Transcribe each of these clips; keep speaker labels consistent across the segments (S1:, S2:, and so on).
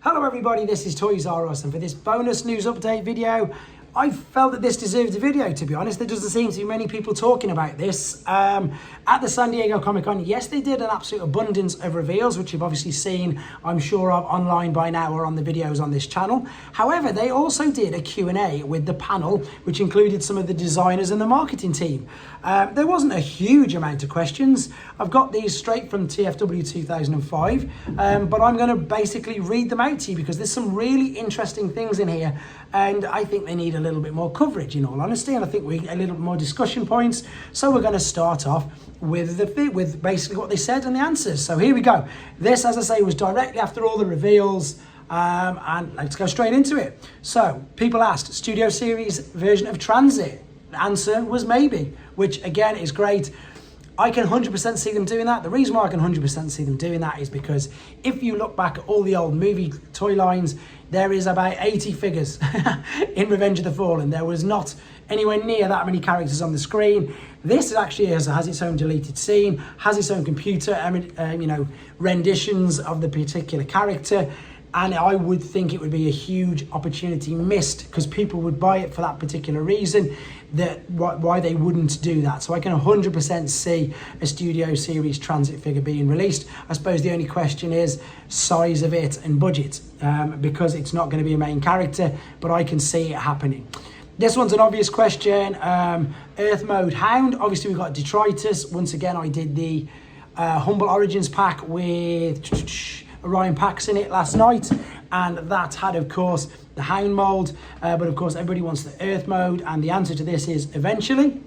S1: Hello everybody, this is Toys R Us, and for this bonus news update video, I felt that this deserved a video, to be honest. There doesn't seem to be many people talking about this. At the San Diego Comic-Con, yes, they did an absolute abundance of reveals, which you've obviously seen, I'm sure of, online by now or on the videos on this channel. However, they also did a Q&A with the panel, which included some of the designers and the marketing team. There wasn't a huge amount of questions. I've got these straight from TFW 2005, but I'm going to basically read them out to you because there's some really interesting things in here, and I think they need a little bit more coverage, in all honesty, and I think we a little bit more discussion points. So we're going to start off with basically what they said and the answers. So here we go. This, as I say, was directly after all the reveals, and let's go straight into it. So people asked, Studio Series version of Transit? The answer was maybe, which again is great. I can 100% see them doing that. The reason why I can 100% see them doing that is because if you look back at all the old movie toy lines, there is about 80 figures in Revenge of the Fallen. There was not anywhere near that many characters on the screen. This actually has its own deleted scene, has its own computer, renditions of the particular character. And I would think it would be a huge opportunity missed because people would buy it for that particular reason, that why they wouldn't do that. So I can 100% see a Studio Series Transit figure being released. I suppose the only question is size of it and budget, because it's not going to be a main character, but I can see it happening. This one's an obvious question. Earth Mode Hound. Obviously we've got Detritus. Once again, I did the Humble Origins pack with Orion Pax in it last night, and that had, of course, the Hound mold, but of course everybody wants the Earth mode, and the answer to this is eventually.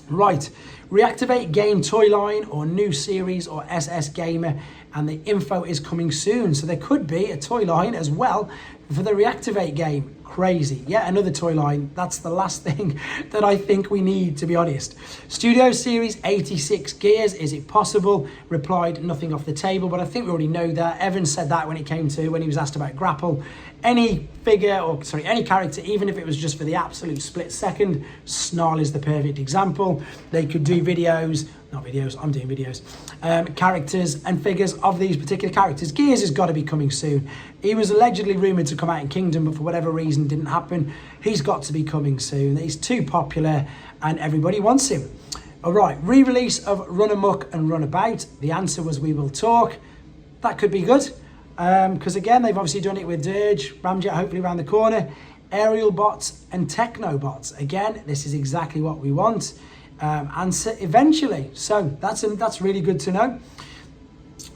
S1: Right, reactivate game toy line or new series or SS Gamer, and the info is coming soon. So there could be a toy line as well for the reactivate game. Crazy. Yeah, another toy line. That's the last thing that I think we need, to be honest. Studio Series 86 gears, is it possible? Replied, nothing off the table, but I think we already know that. Evan said that when he was asked about Grapple. Any figure, or sorry, any character, even if it was just for the absolute split second, Snarl is the perfect example. They could do videos, not videos, I'm doing videos, characters and figures of these particular characters. Gears has got to be coming soon. He was allegedly rumoured to come out in Kingdom, but for whatever reason didn't happen. He's got to be coming soon. He's too popular and everybody wants him. All right, re-release of Run Amok and Run About. The answer was We Will Talk. That could be good. Because again, they've obviously done it with Dirge, Ramjet hopefully around the corner, Aerial Bots and Techno Bots. Again, this is exactly what we want. Answer eventually. So that's really good to know.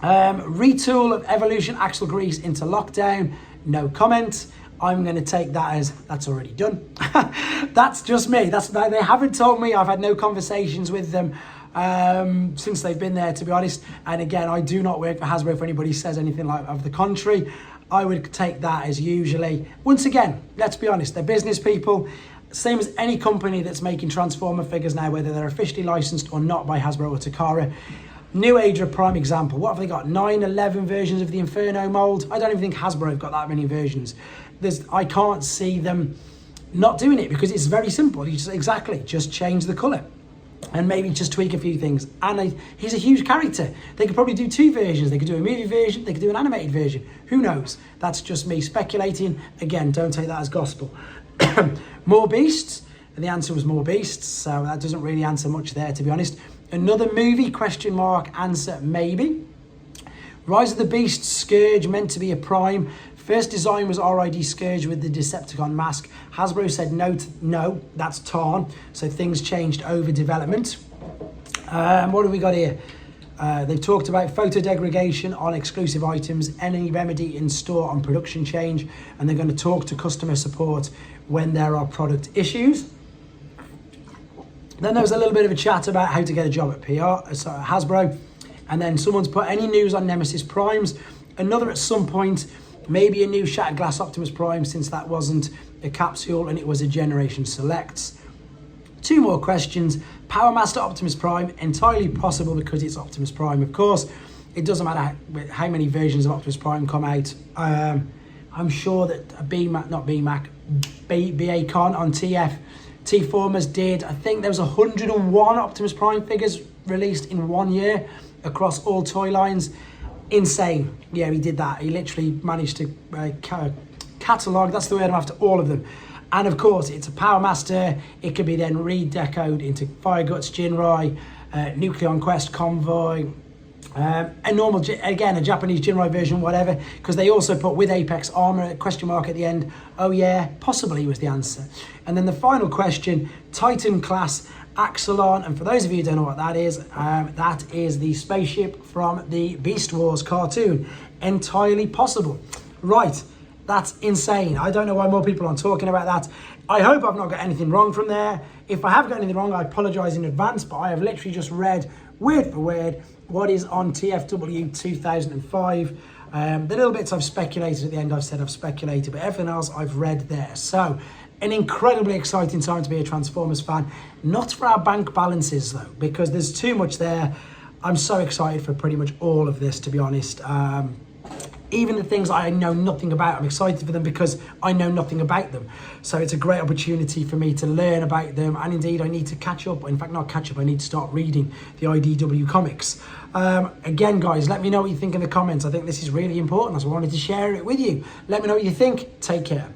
S1: Retool of Evolution Axle Grease into Lockdown. No comment. I'm going to take that as that's already done. That's just me. They haven't told me. I've had no conversations with them since they've been there, to be honest. And again, I do not work for Hasbro. If anybody says anything like of the contrary, I would take that as usually. Once again, let's be honest, they're business people. Same as any company that's making Transformer figures now, whether they're officially licensed or not by Hasbro or Takara. New Age are a prime example. What have they got? 9, 11 versions of the Inferno mold? I don't even think Hasbro have got that many versions. I can't see them not doing it because it's very simple. You just change the colour and maybe just tweak a few things. And he's a huge character. They could probably do 2 versions. They could do a movie version. They could do an animated version. Who knows? That's just me speculating. Again, don't take that as gospel. More Beasts? And the answer was More Beasts. So that doesn't really answer much there, to be honest. Another movie, question mark, answer maybe. Rise of the Beast Scourge, meant to be a prime. First design was RID Scourge with the Decepticon mask. Hasbro said no, that's Tarn. So things changed over development. What have we got here? They've talked about photo degradation on exclusive items, any remedy in store on production change, and they're going to talk to customer support when there are product issues. Then there was a little bit of a chat about how to get a job at Hasbro. And then someone's put any news on Nemesis Primes. Another at some point, maybe a new Shattered Glass Optimus Prime, since that wasn't a capsule and it was a Generation Selects. 2 more questions. Power Master Optimus Prime, entirely possible because it's Optimus Prime, of course. It doesn't matter how many versions of Optimus Prime come out. I'm sure that BA-Con on TF T-Formers did. I think there was 101 Optimus Prime figures released in 1 year across all toy lines. insane. Yeah, he did that. He literally managed to catalogue, that's the word I'm after, all of them. And of course, it's a Power Master. It could be then redecoed into Fire Guts, Jinrai, Nucleon Quest Convoy, a normal, again, a Japanese Jinrai version, whatever, because they also put with Apex armor, question mark at the end. Oh yeah, possibly was the answer. And then the final question, Titan class Axelon, and for those of you who don't know what that is the spaceship from the Beast Wars cartoon. Entirely possible. Right, that's insane. I don't know why more people aren't talking about that. I hope I've not got anything wrong from there. If I have got anything wrong, I apologise in advance, but I have literally just read word for word what is on TFW 2005. The little bits I've speculated at the end, I've said I've speculated, but everything else I've read there. So, an incredibly exciting time to be a Transformers fan. Not for our bank balances though, because there's too much there. I'm so excited for pretty much all of this, to be honest. Even the things I know nothing about, I'm excited for them because I know nothing about them. So it's a great opportunity for me to learn about them, and indeed I need to catch up. In fact, not catch up, I need to start reading the IDW comics. Again, guys, let me know what you think in the comments. I think this is really important, so I wanted to share it with you. Let me know what you think. Take care.